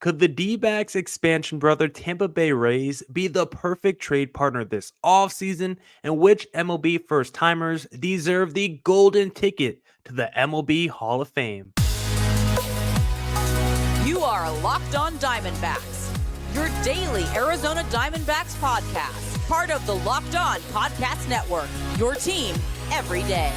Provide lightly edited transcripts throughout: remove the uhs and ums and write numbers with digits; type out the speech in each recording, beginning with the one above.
Could the D-backs expansion brother Tampa Bay Rays be the perfect trade partner this offseason? And which MLB first timers deserve the golden ticket to the MLB Hall of Fame? You are Locked On Diamondbacks, your daily Arizona Diamondbacks podcast, part of the Locked On Podcast Network, your team every day.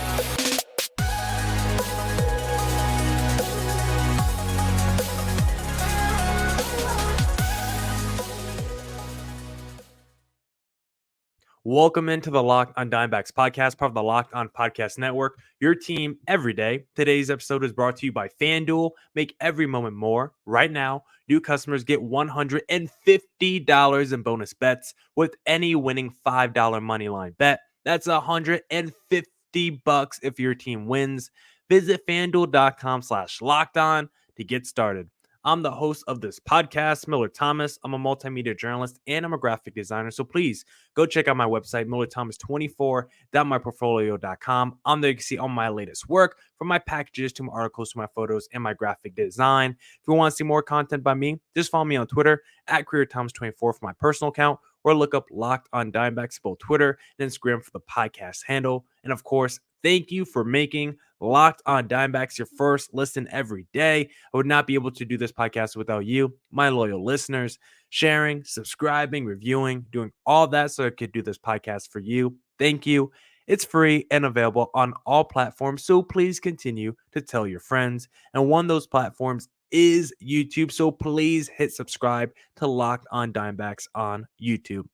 Welcome into the Locked On Diamondbacks podcast, part of the Locked On Podcast Network, your team every day. Today's episode is brought to you by FanDuel. Make every moment more. Right now, new customers get $150 in bonus bets with any winning $5 moneyline bet. That's $150 if your team wins. Visit FanDuel.com/LockedOn to get started. I'm the host of this podcast, Millard Thomas. I'm a multimedia journalist and I'm a graphic designer. So please go check out my website, millardthomas24.myportfolio.com. On there, you can see all my latest work, from my packages to my articles to my photos and my graphic design. If you want to see more content by me, just follow me on Twitter at CareerThomas24 for my personal account, or look up Locked On Diamondbacks, both Twitter and Instagram, for the podcast handle. And of course, thank you for making Locked On Diamondbacks your first listen every day. I would not be able to do this podcast without you, my loyal listeners, sharing, subscribing, reviewing, doing all that so I could do this podcast for you. Thank you. It's free and available on all platforms, so please continue to tell your friends. And one of those platforms is YouTube, so please hit subscribe to Locked On Diamondbacks on YouTube.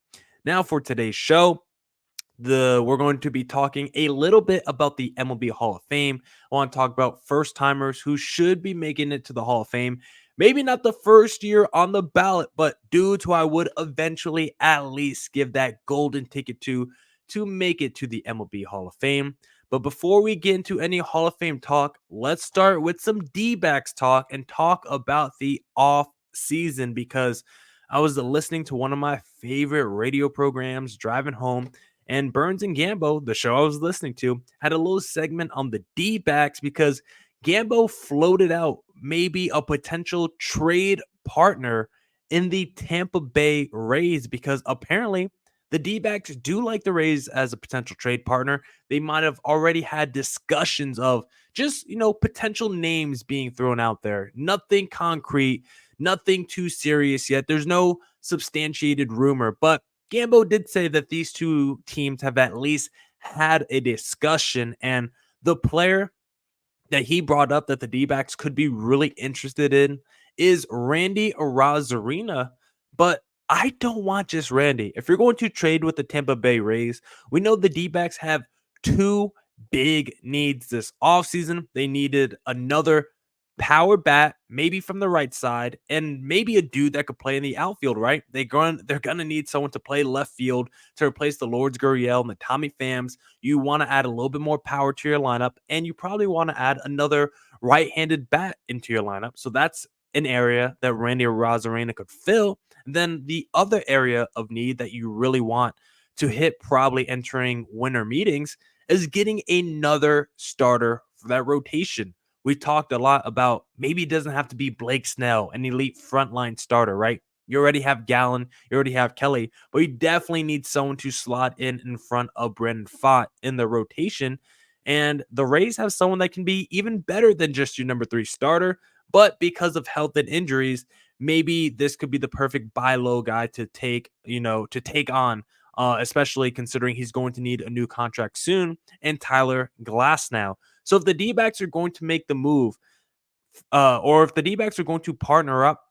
Now for today's show, we're going to be talking a little bit about the MLB Hall of Fame. I want to talk about first timers who should be making it to the Hall of Fame. Maybe not the first year on the ballot, but dudes who I would eventually at least give that golden ticket to make it to the MLB Hall of Fame. But before we get into any Hall of Fame talk, let's start with some D-backs talk and talk about the off season, because I was listening to one of my favorite radio programs driving home, and Burns and Gambo, the show I was listening to, had a little segment on the D-backs because Gambo floated out maybe a potential trade partner in the Tampa Bay Rays, because apparently the D-backs do like the Rays as a potential trade partner. They might have already had discussions of just, potential names being thrown out there. Nothing concrete, nothing too serious yet. There's no substantiated rumor, but Gambo did say that these two teams have at least had a discussion, and the player that he brought up that the D-backs could be really interested in is Randy Arozarena. But I don't want just Randy. If you're going to trade with the Tampa Bay Rays, we know the D-backs have two big needs this offseason. They needed another power bat, maybe from the right side, and maybe a dude that could play in the outfield, right? They're gonna need someone to play left field to replace the Lourdes Gurriel and the Tommy Phams. You want to add a little bit more power to your lineup, and you probably want to add another right-handed bat into your lineup. So that's an area that Randy Arozarena could fill. And then the other area of need that you really want to hit, probably entering winter meetings, is getting another starter for that rotation. We talked a lot about maybe it doesn't have to be Blake Snell, an elite frontline starter, right? You already have Gallen, you already have Kelly, but you definitely need someone to slot in front of Brandon Pfaadt in the rotation. And the Rays have someone that can be even better than just your number 3 starter, but because of health and injuries, maybe this could be the perfect buy low guy to take on, especially considering he's going to need a new contract soon, and Tyler Glasnow. So if the D-backs are going to make the move, or if the D-backs are going to partner up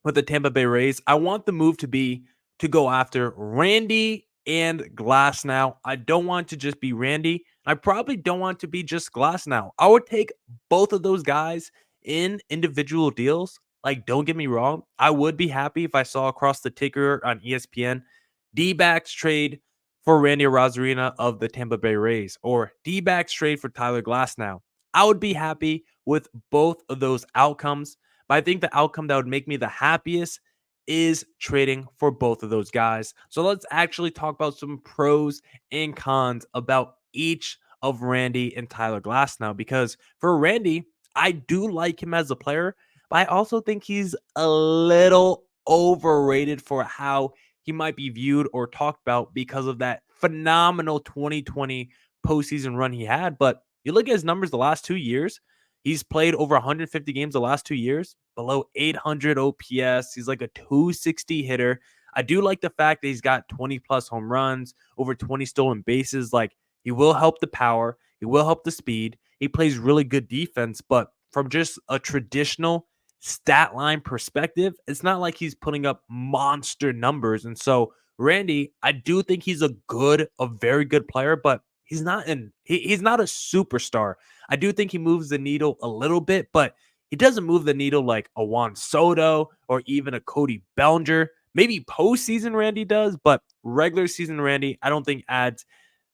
with the Tampa Bay Rays, I want the move to be to go after Randy and Glasnow. I don't want to just be Randy. I probably don't want to be just Glasnow. I would take both of those guys in individual deals. Like, don't get me wrong, I would be happy if I saw across the ticker on ESPN, D-backs trade for Randy Arozarena of the Tampa Bay Rays, or D-backs trade for Tyler Glasnow. I would be happy with both of those outcomes, but I think the outcome that would make me the happiest is trading for both of those guys. So let's actually talk about some pros and cons about each of Randy and Tyler Glasnow, because for Randy, I do like him as a player, but I also think he's a little overrated for how he might be viewed or talked about because of that phenomenal 2020 postseason run he had. But you look at his numbers the last 2 years, he's played over 150 games the last 2 years, below 800 OPS. He's like a 260 hitter. I do like the fact that he's got 20 plus home runs, over 20 stolen bases. Like, he will help the power, he will help the speed. He plays really good defense, but from just a traditional stat line perspective, it's not like he's putting up monster numbers. And so, Randy, I do think he's a very good player, but he's not a superstar. I do think he moves the needle a little bit, but he doesn't move the needle like a Juan Soto or even a Cody Bellinger. Maybe postseason Randy does, but regular season Randy, I don't think adds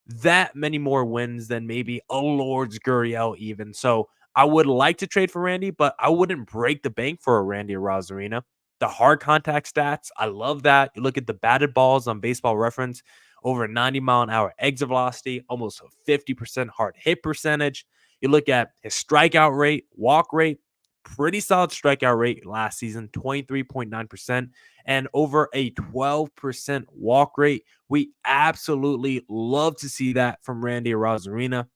that many more wins than maybe a Lourdes Gurriel even. So I would like to trade for Randy, but I wouldn't break the bank for a Randy Rosarina. The hard contact stats, I love that. You look at the batted balls on Baseball Reference, over 90-mile-an-hour exit velocity, almost a 50% hard hit percentage. You look at his strikeout rate, walk rate, pretty solid strikeout rate last season, 23.9%, and over a 12% walk rate. We absolutely love to see that from Randy Rosarina.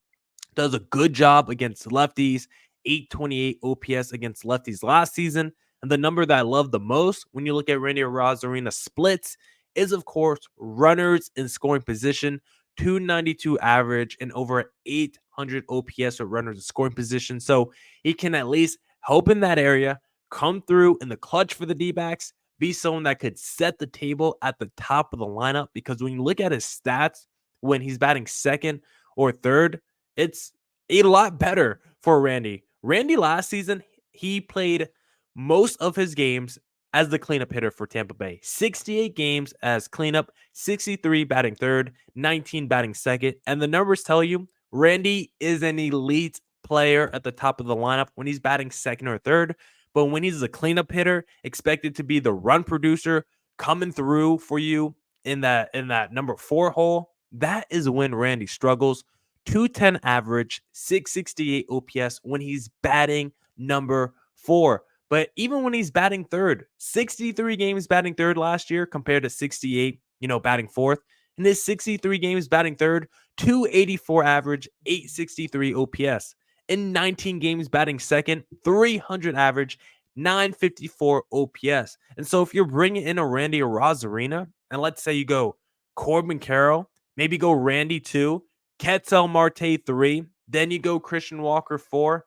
Does a good job against lefties, 828 OPS against lefties last season. And the number that I love the most when you look at Randy Rosarina splits is, of course, runners in scoring position, 292 average and over 800 OPS with runners in scoring position. So he can at least help in that area, come through in the clutch for the D-backs, be someone that could set the table at the top of the lineup. Because when you look at his stats when he's batting second or third, it's a lot better for Randy. Randy last season, he played most of his games as the cleanup hitter for Tampa Bay. 68 games as cleanup, 63 batting third, 19 batting second. And the numbers tell you Randy is an elite player at the top of the lineup when he's batting second or third. But when he's a cleanup hitter, expected to be the run producer coming through for you in that number 4 hole, that is when Randy struggles. 210 average, 668 OPS when he's batting number 4. But even when he's batting third, 63 games batting third last year compared to 68, batting fourth. In his 63 games batting third, 284 average, 863 OPS. In 19 games batting second, 300 average, 954 OPS. And so if you're bringing in a Randy Rosarina, and let's say you go Corbin Carroll, maybe go Randy 2, Ketel Marte 3, then you go Christian Walker 4,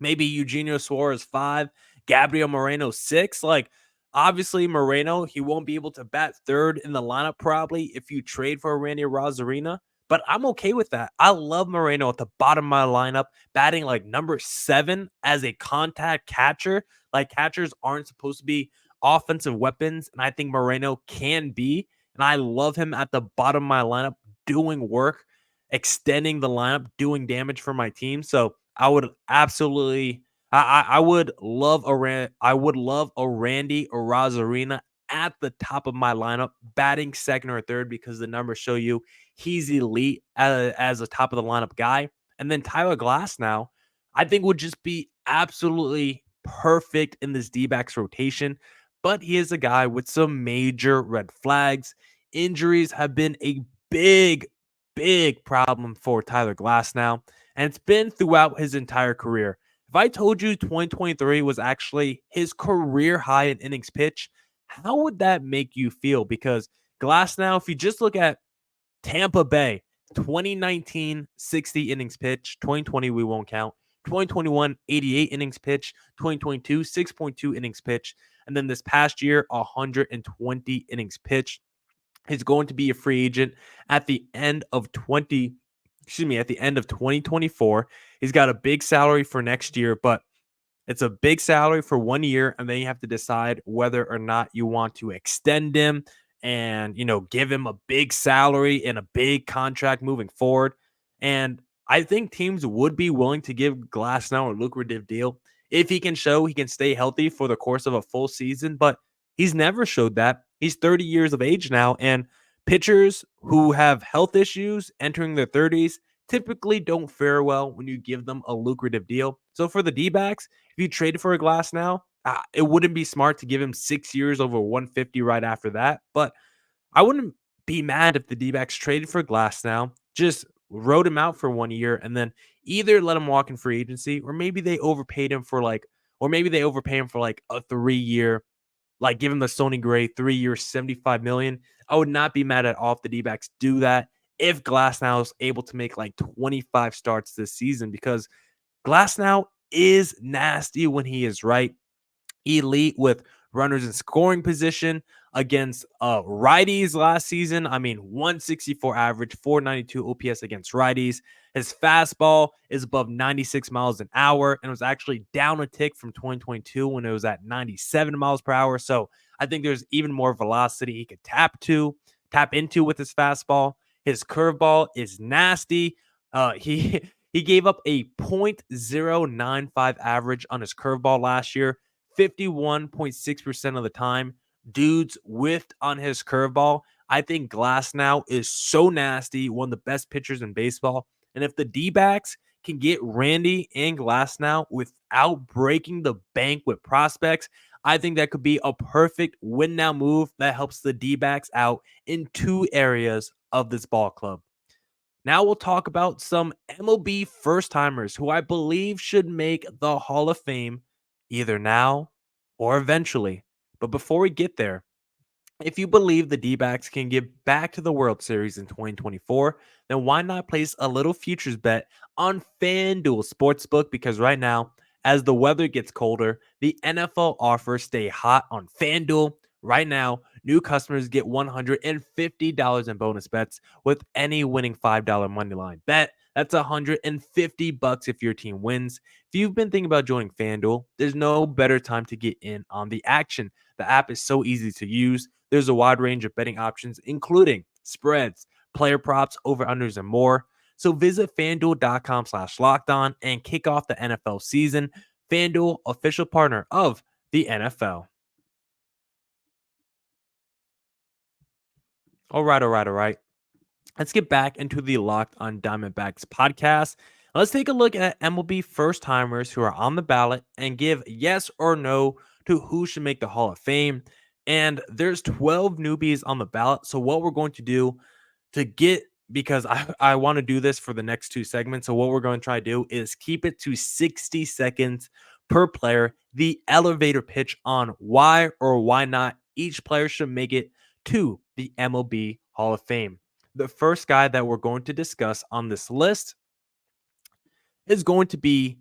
maybe Eugenio Suarez 5, Gabriel Moreno 6. Like, obviously, Moreno, he won't be able to bat third in the lineup probably if you trade for Randy Rosarina, but I'm okay with that. I love Moreno at the bottom of my lineup, batting like number 7 as a contact catcher. Like, catchers aren't supposed to be offensive weapons, and I think Moreno can be, and I love him at the bottom of my lineup doing work, extending the lineup, doing damage for my team. So I would absolutely, I would love a Randy Rosarina at the top of my lineup, batting second or third because the numbers show you he's elite as a top of the lineup guy. And then Tyler Glass now, I think would just be absolutely perfect in this D-backs rotation. But he is a guy with some major red flags. Injuries have been a big problem for Tyler Glass now, and it's been throughout his entire career. If I told you 2023 was actually his career high in innings pitch, how would that make you feel? Because Glass now, if you just look at Tampa Bay, 2019, 60 innings pitch, 2020 we won't count, 2021, 88 innings pitch, 2022, 6.2 innings pitch, and then this past year, 120 innings pitched. He's going to be a free agent at the end of 2024. He's got a big salary for next year, but it's a big salary for 1 year, and then you have to decide whether or not you want to extend him and, give him a big salary and a big contract moving forward. And I think teams would be willing to give Glasnow a lucrative deal if he can show he can stay healthy for the course of a full season, but he's never showed that. He's 30 years of age now, and pitchers who have health issues entering their 30s typically don't fare well when you give them a lucrative deal. So for the D-backs, if you traded for a Glass now, It wouldn't be smart to give him 6 years over 150 right after that, but I wouldn't be mad if the D-backs traded for Glass now, just wrote him out for 1 year, and then either let him walk in free agency, or maybe they overpaid him for like, or maybe they overpay him for like a 3 year, like give him the Sony Gray 3 year, 75 million. I would not be mad at all if the D-backs do that. If Glass now is able to make like 25 starts this season, because Glass now is nasty when he is right, elite with runners in scoring position against righties last season. I mean, 164 average, 492 OPS against righties. His fastball is above 96 miles an hour and was actually down a tick from 2022 when it was at 97 miles per hour. So I think there's even more velocity he could tap into with his fastball. His curveball is nasty. He he gave up a .095 average on his curveball last year. 51.6% of the time, dudes whiffed on his curveball. I think Glass now is so nasty, one of the best pitchers in baseball. And if the D-backs can get Randy and Glass now without breaking the bank with prospects, I think that could be a perfect win now move that helps the D-backs out in two areas of this ball club. Now we'll talk about some MLB first timers who I believe should make the Hall of Fame either now or eventually. But before we get there, if you believe the D-backs can get back to the World Series in 2024, then why not place a little futures bet on FanDuel Sportsbook? Because right now, as the weather gets colder, the NFL offers stay hot on FanDuel. Right now, new customers get $150 in bonus bets with any winning $5 money line bet. That's $150 if your team wins. If you've been thinking about joining FanDuel, there's no better time to get in on the action. The app is so easy to use. There's a wide range of betting options, including spreads, player props, over-unders, and more. So visit FanDuel.com/lockedon and kick off the NFL season. FanDuel, official partner of the NFL. All right. Let's get back into the Locked on Diamondbacks podcast. Let's take a look at MLB first timers who are on the ballot and give yes or no to who should make the Hall of Fame. And there's 12 newbies on the ballot. So what we're going to do to get, because I want to do this for the next two segments. So what we're going to try to do is keep it to 60 seconds per player, the elevator pitch on why or why not each player should make it to the MLB Hall of Fame. The first guy that we're going to discuss on this list is going to be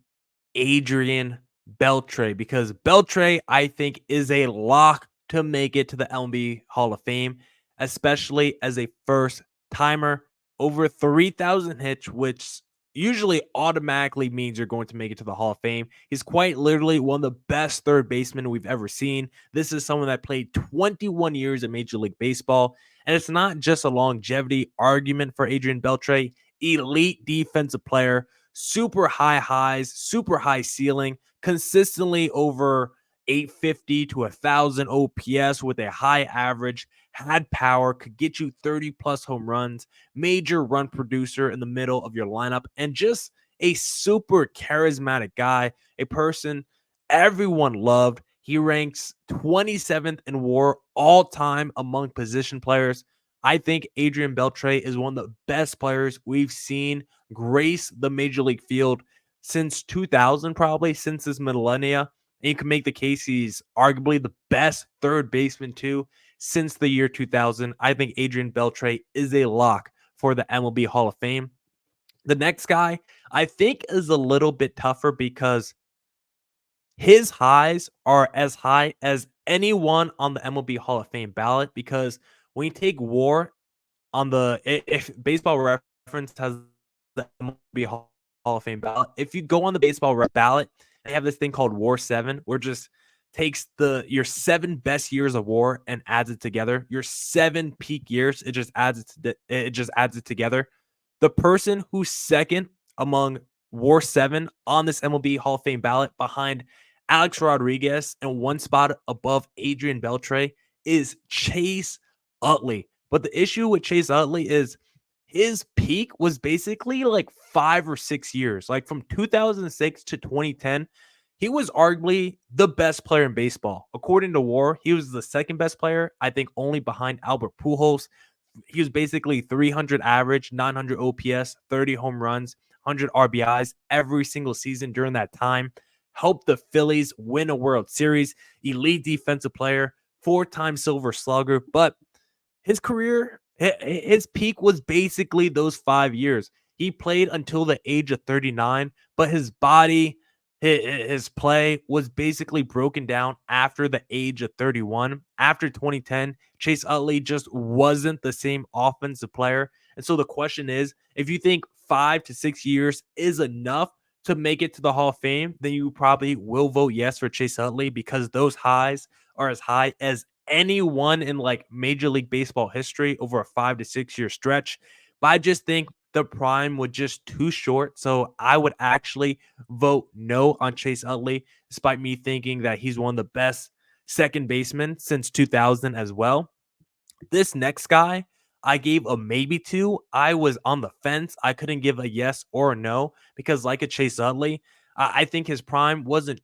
Adrian Beltre, because Beltre, I think, is a lock to make it to the MLB Hall of Fame, especially as a first timer. Over 3,000 hits, which usually automatically means you're going to make it to the Hall of Fame. He's quite literally one of the best third basemen we've ever seen. This is someone that played 21 years in Major League Baseball, and it's not just a longevity argument for Adrian Beltre. Elite defensive player, super high highs, super high ceiling, consistently over 850 to 1,000 OPS with a high average, had power, could get you 30 plus home runs, major run producer in the middle of your lineup, and just a super charismatic guy, a person everyone loved. He ranks 27th in WAR all time among position players. I think Adrian Beltre is one of the best players we've seen grace the major league field since 2000, probably since this millennia. And you can make the case he's arguably the best third baseman too since the year 2000. I think Adrian Beltre is a lock for the MLB Hall of Fame. The next guy I think is a little bit tougher because his highs are as high as anyone on the MLB Hall of Fame ballot, because when you take WAR on the, if Baseball Reference has the MLB Hall of Fame ballot, if you go on the ballot, they have this thing called WAR 7, where it just takes your 7 best years of WAR and adds it together. Your 7 peak years, it just adds it together. The person who's second among WAR 7 on this MLB Hall of Fame ballot, behind Alex Rodriguez and one spot above Adrian Beltre, is Chase Utley. But the issue with Chase Utley is his peak was basically like 5 or 6 years. Like from 2006 to 2010, he was arguably the best player in baseball. According to WAR, he was the second best player, I think only behind Albert Pujols. He was basically 300 average, 900 OPS, 30 home runs, 100 RBIs every single season during that time. Helped the Phillies win a World Series, elite defensive player, 4-time Silver Slugger. But his career, his peak was basically those 5 years. He played until the age of 39, but his body, his play was basically broken down after the age of 31. After 2010, Chase Utley just wasn't the same offensive player. And so the question is, if you think 5 to 6 years is enough to make it to the Hall of Fame, then you probably will vote yes for Chase Utley because those highs are as high as anyone in like Major League Baseball history over a 5 to 6 year stretch. But I just think the prime was just too short. So I would actually vote no on Chase Utley, despite me thinking that he's one of the best second basemen since 2000 as well. This next guy, I gave a maybe to. I was on the fence. I couldn't give a yes or a no because, like a Chase Utley, I think his prime wasn't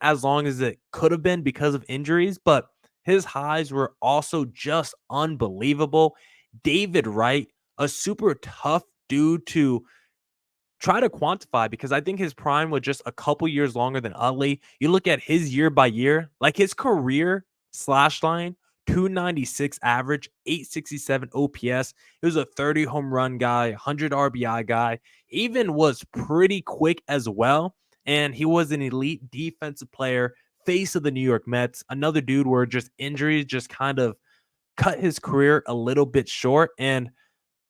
as long as it could have been because of injuries, but his highs were also just unbelievable. David Wright, a super tough dude to try to quantify because I think his prime was just a couple years longer than Utley. You look at his year by year, like his career slash line, 296 average, 867 OPS. He was a 30 home run guy, 100 RBI guy, even was pretty quick as well. And he was an elite defensive player, face of the New York Mets. Another dude where just injuries just kind of cut his career a little bit short. And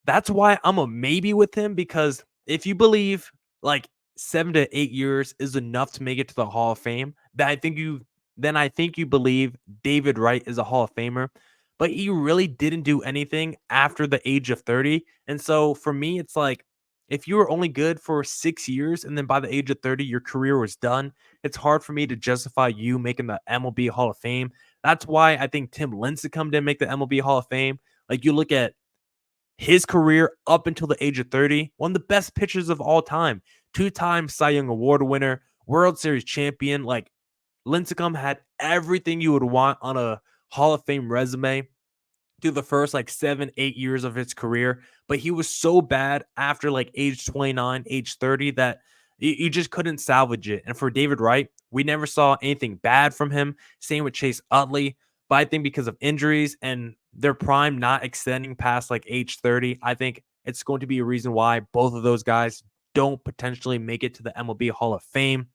that's why I'm a maybe with him because if you believe like 7 to 8 years is enough to make it to the Hall of Fame, then I think you believe David Wright is a Hall of Famer. But he really didn't do anything after the age of 30. And so for me, it's like if you were only good for 6 years and then by the age of 30, your career was done, it's hard for me to justify you making the MLB Hall of Fame. That's why I think Tim Lincecum didn't make the MLB Hall of Fame. Like you look at his career up until the age of 30, one of the best pitchers of all time, 2-time Cy Young Award winner, World Series champion. Like Lincecum had everything you would want on a Hall of Fame resume through the first like 7, 8 years of his career. But he was so bad after like age 29, age 30 that you just couldn't salvage it. And for David Wright, we never saw anything bad from him. Same with Chase Utley. But I think because of injuries and their prime not extending past like age 30, I think it's going to be a reason why both of those guys don't potentially make it to the MLB Hall of Fame.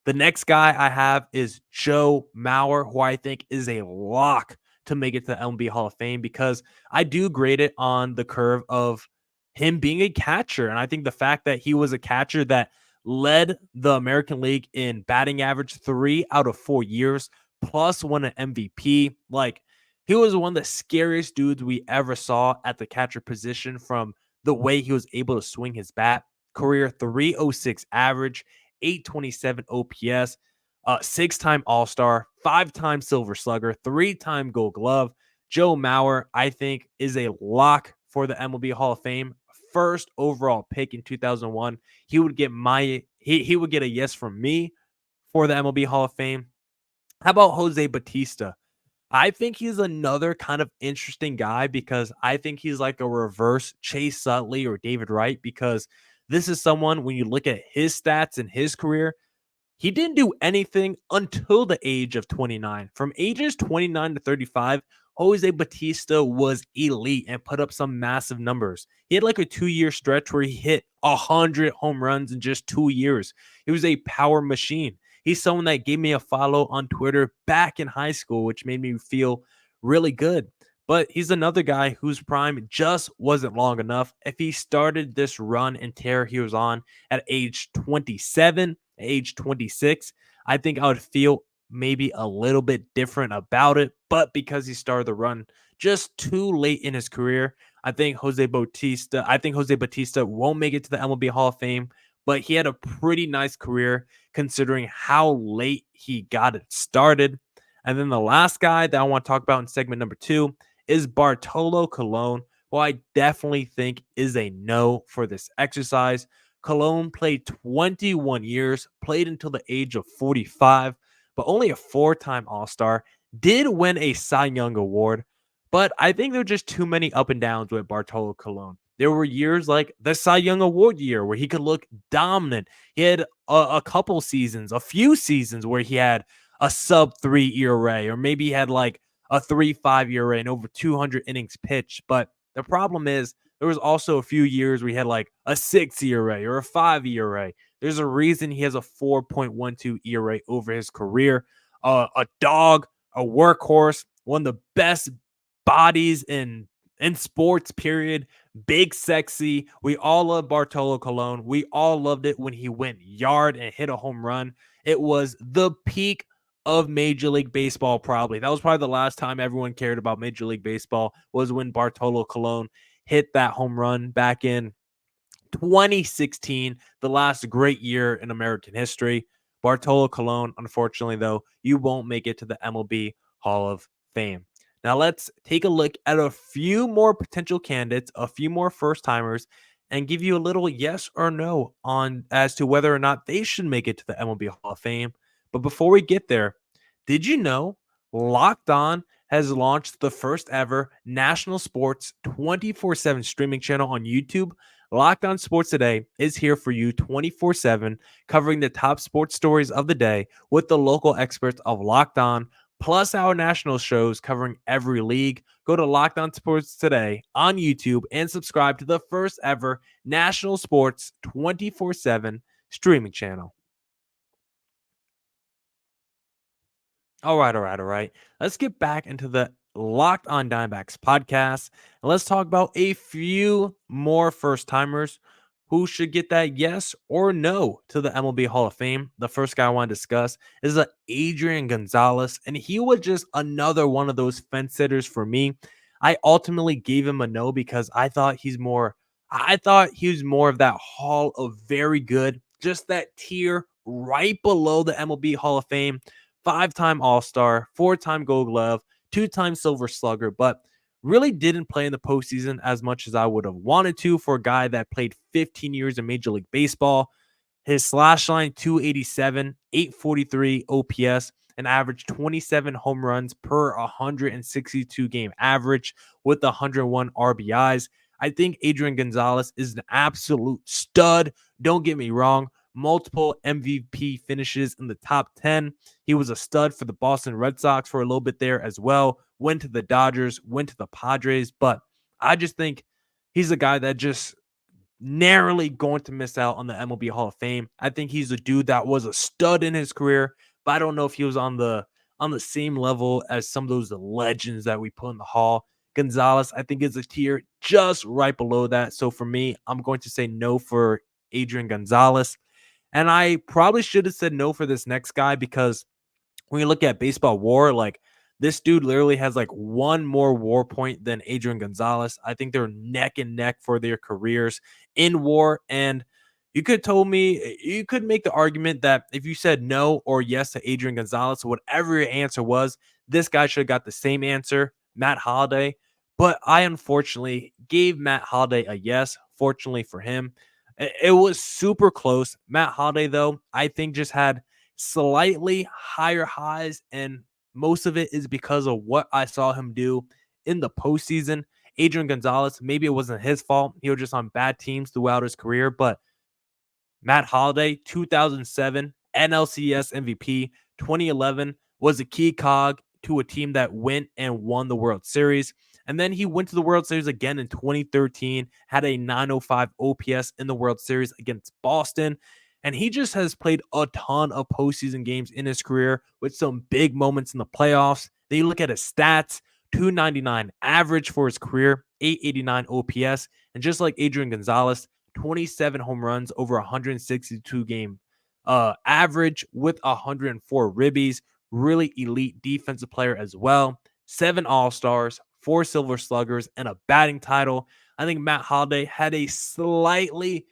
The next guy I have is Joe Mauer, who I think is a lock to make it to the MLB Hall of Fame because I do grade it on the curve of him being a catcher. And I think the fact that he was a catcher that led the American League in batting average 3 out of 4 years, plus won an MVP. Like, he was one of the scariest dudes we ever saw at the catcher position from the way he was able to swing his bat. Career 306 average, 827 OPS, 6-time All-Star, 5-time Silver Slugger, 3-time Gold Glove. Joe Mauer, I think, is a lock for the MLB Hall of Fame. First overall pick in 2001. He would get he would get a yes from me for the MLB Hall of Fame. How about Jose Bautista? I think he's another kind of interesting guy because I think he's like a reverse Chase Utley or David Wright because this is someone, when you look at his stats in his career, he didn't do anything until the age of 29. From ages 29 to 35, Jose Bautista was elite and put up some massive numbers. He had like a 2-year stretch where he hit 100 home runs in just 2 years. He was a power machine. He's someone that gave me a follow on Twitter back in high school, which made me feel really good. But he's another guy whose prime just wasn't long enough. If he started this run and tear he was on at age 27, age 26, I think I would feel maybe a little bit different about it. But because he started the run just too late in his career, I think Jose Bautista won't make it to the MLB Hall of Fame, but he had a pretty nice career considering how late he got it started. And then the last guy that I want to talk about in segment number 2 is Bartolo Colon, who I definitely think is a no for this exercise. Colon played 21 years, played until the age of 45, but only a four-time All-Star, did win a Cy Young Award, but I think there were just too many up and downs with Bartolo Colon. There were years like the Cy Young Award year where he could look dominant. He had a couple seasons, a few seasons where he had a sub-3 ERA, or maybe he had like a 3.5 ERA and over 200 innings pitched. But the problem is there was also a few years where he had like a 6 ERA or a 5 ERA. There's a reason he has a 4.12 ERA over his career. A dog, a workhorse, one of the best bodies in sports, period. Big, sexy. We all love Bartolo Colon. We all loved it when he went yard and hit a home run. It was the peak of Major League Baseball, probably. That was probably the last time everyone cared about Major League Baseball, was when Bartolo Colon hit that home run back in 2016, the last great year in American history. Bartolo Colon, unfortunately, though, you won't make it to the MLB Hall of Fame. Now, let's take a look at a few more potential candidates, a few more first timers, and give you a little yes or no on as to whether or not they should make it to the MLB Hall of Fame. But before we get there, did you know Locked On has launched the first ever national sports 24/7 streaming channel on YouTube? Locked On Sports Today is here for you 24/7, covering the top sports stories of the day with the local experts of Locked On, plus our national shows covering every league. Go to Locked On Sports Today on YouTube and subscribe to the first ever national sports 24/7 streaming channel. All right. Let's get back into the Locked On Diamondbacks podcast, and let's talk about a few more first timers who should get that yes or no to the MLB Hall of Fame. The first guy I want to discuss is Adrian Gonzalez, and he was just another one of those fence sitters for me. I ultimately gave him a no because I thought he was more of that Hall of Very Good, just that tier right below the MLB Hall of Fame. Five-time All-Star, four-time Gold Glove, two-time Silver Slugger, but really didn't play in the postseason as much as I would have wanted to for a guy that played 15 years in Major League Baseball. His slash line, 287, 843 OPS, and averaged 27 home runs per 162 game average with 101 RBIs. I think Adrian Gonzalez is an absolute stud. Don't get me wrong. Multiple MVP finishes in the top 10. He was a stud for the Boston Red Sox for a little bit there as well. Went to the Dodgers, went to the Padres, but I just think he's a guy that just narrowly going to miss out on the MLB Hall of Fame. I think he's a dude that was a stud in his career, but I don't know if he was on the same level as some of those legends that we put in the Hall. Gonzalez, I think, is a tier just right below that. So for me, I'm going to say no for Adrian Gonzalez. And I probably should have said no for this next guy because when you look at baseball WAR, like this dude literally has like one more WAR point than Adrian Gonzalez. I think they're neck and neck for their careers in WAR. And you could make the argument that if you said no or yes to Adrian Gonzalez, whatever your answer was, this guy should have got the same answer, Matt Holliday. But I unfortunately gave Matt Holliday a yes, fortunately for him. It was super close. Matt Holliday, though, I think just had slightly higher highs, and most of it is because of what I saw him do in the postseason. Adrian Gonzalez, maybe it wasn't his fault. He was just on bad teams throughout his career, but Matt Holliday, 2007 NLCS MVP, 2011 was a key cog to a team that went and won the World Series. And then he went to the World Series again in 2013, had a 905 OPS in the World Series against Boston. And he just has played a ton of postseason games in his career with some big moments in the playoffs. Then you look at his stats, 299 average for his career, 889 OPS. And just like Adrian Gonzalez, 27 home runs over 162 game average with 104 ribbies. Really elite defensive player as well. 7 All-Stars, 4 Silver Sluggers, and a batting title. I think Matt Holliday had a slightly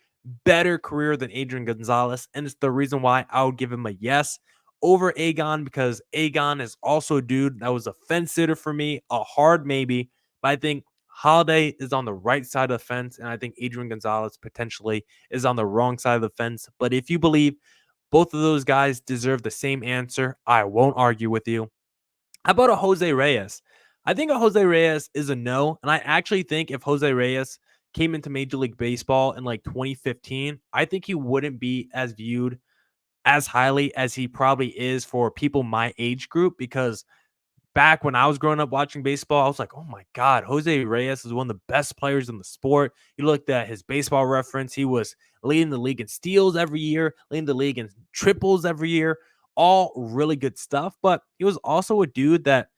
better career than Adrian Gonzalez, and it's the reason why I would give him a yes over Agon, because Agon is also a dude that was a fence sitter for me, a hard maybe, but I think Holiday is on the right side of the fence, and I think Adrian Gonzalez potentially is on the wrong side of the fence. But if you believe both of those guys deserve the same answer, I won't argue with you. How about a Jose Reyes? I think a Jose Reyes is a no. And I actually think if Jose Reyes came into Major League Baseball in like 2015, I think he wouldn't be as viewed as highly as he probably is for people my age group, because back when I was growing up watching baseball, I was like, oh my God, Jose Reyes is one of the best players in the sport. You looked at his baseball reference, he was leading the league in steals every year, leading the league in triples every year, all really good stuff. But he was also a dude that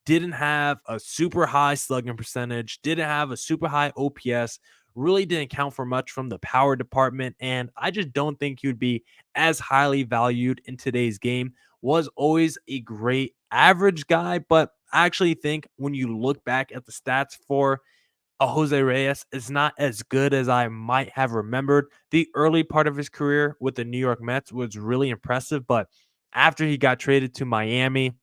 didn't have a super high slugging percentage, didn't have a super high OPS, really didn't count for much from the power department. And I just don't think he would be as highly valued in today's game. Was always a great average guy, but I actually think when you look back at the stats for a Jose Reyes, it's not as good as I might have remembered. The early part of his career with the New York Mets was really impressive, but after he got traded to Miami,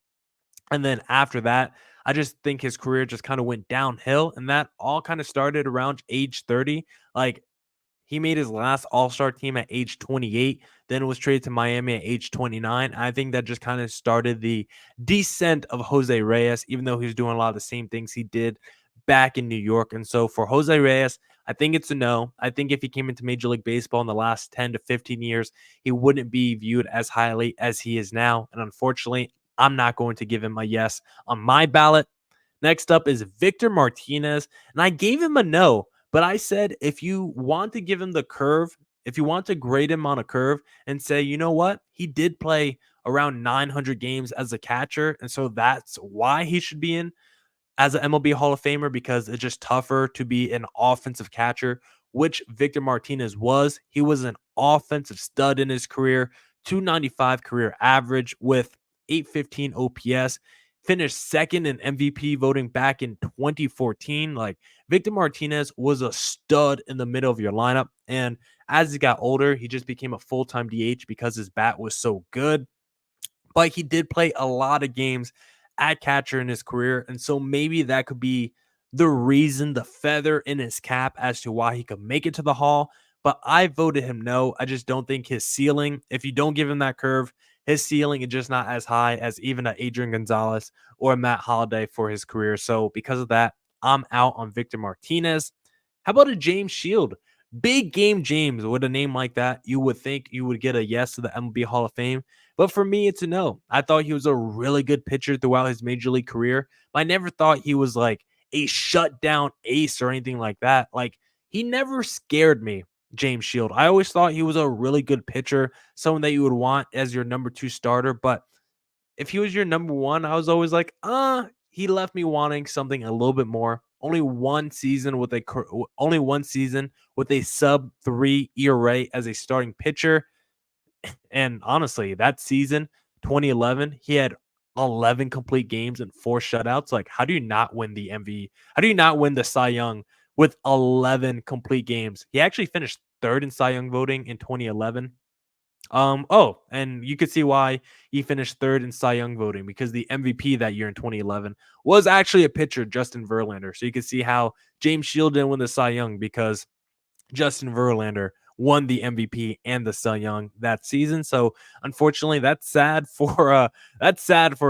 and then after that, I just think his career just kind of went downhill. And that all kind of started around age 30. Like, he made his last All-Star team at age 28, then was traded to Miami at age 29. I think that just kind of started the descent of Jose Reyes, even though he was doing a lot of the same things he did back in New York. And so for Jose Reyes, I think it's a no. I think if he came into Major League Baseball in the last 10 to 15 years, he wouldn't be viewed as highly as he is now. And unfortunately, I'm not going to give him a yes on my ballot. Next up is Victor Martinez, and I gave him a no, but I said if you want to give him the curve, if you want to grade him on a curve and say, you know what, he did play around 900 games as a catcher, and so that's why he should be in as an MLB Hall of Famer, because it's just tougher to be an offensive catcher, which Victor Martinez was. He was an offensive stud in his career, 295 career average with 815 OPS, finished second in MVP voting back in 2014. Like, Victor Martinez was a stud in the middle of your lineup. And as he got older, he just became a full-time DH because his bat was so good. But he did play a lot of games at catcher in his career. And so maybe that could be the reason, the feather in his cap as to why he could make it to the Hall. But I voted him no. I just don't think his ceiling, if you don't give him that curve, his ceiling is just not as high as even a Adrian Gonzalez or a Matt Holliday for his career. So because of that, I'm out on Victor Martinez. How about a James Shield? Big game James. With a name like that, you would think you would get a yes to the MLB Hall of Fame. But for me, it's a no. I thought he was a really good pitcher throughout his major league career, but I never thought he was like a shutdown ace or anything like that. Like, he never scared me, James Shield. I always thought he was a really good pitcher, someone that you would want as your number 2 starter. But if he was your number 1, I was always like, he left me wanting something a little bit more. Only one season with a sub 3 ERA as a starting pitcher. And honestly, that season, 2011, he had 11 complete games and 4 shutouts. Like, how do you not win the MVP? How do you not win the Cy Young with 11 complete games? He actually finished 3rd in Cy Young voting in 2011. And you could see why he finished 3rd in Cy Young voting, because the MVP that year in 2011 was actually a pitcher, Justin Verlander. So you could see how James Shield didn't win the Cy Young, because Justin Verlander won the MVP and the Cy Young that season. So unfortunately, that's sad for a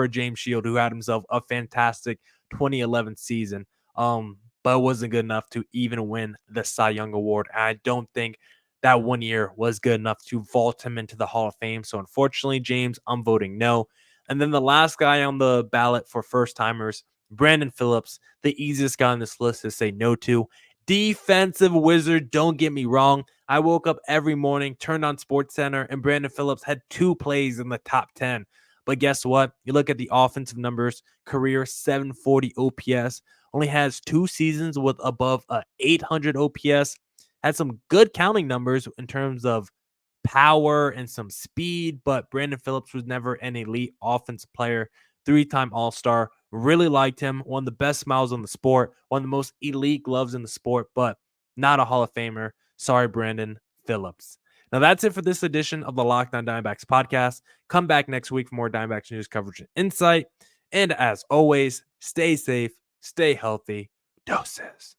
James Shield, who had himself a fantastic 2011 season. But it wasn't good enough to even win the Cy Young award. And I don't think that 1 year was good enough to vault him into the Hall of Fame. So unfortunately, James, I'm voting no. And then the last guy on the ballot for first timers, Brandon Phillips, the easiest guy on this list to say no to. Defensive wizard, don't get me wrong. I woke up every morning, turned on SportsCenter, and Brandon Phillips had 2 plays in the top 10. But guess what? You look at the offensive numbers, career 740 OPS, only has 2 seasons with above a 800 OPS, had some good counting numbers in terms of power and some speed, but Brandon Phillips was never an elite offensive player. 3-time All-Star. Really liked him. One of the best smiles on the sport. One of the most elite gloves in the sport, but not a Hall of Famer. Sorry, Brandon Phillips. Now, that's it for this edition of the Locked On Diamondbacks podcast. Come back next week for more Diamondbacks news, coverage, and insight. And as always, stay safe, stay healthy. Doses.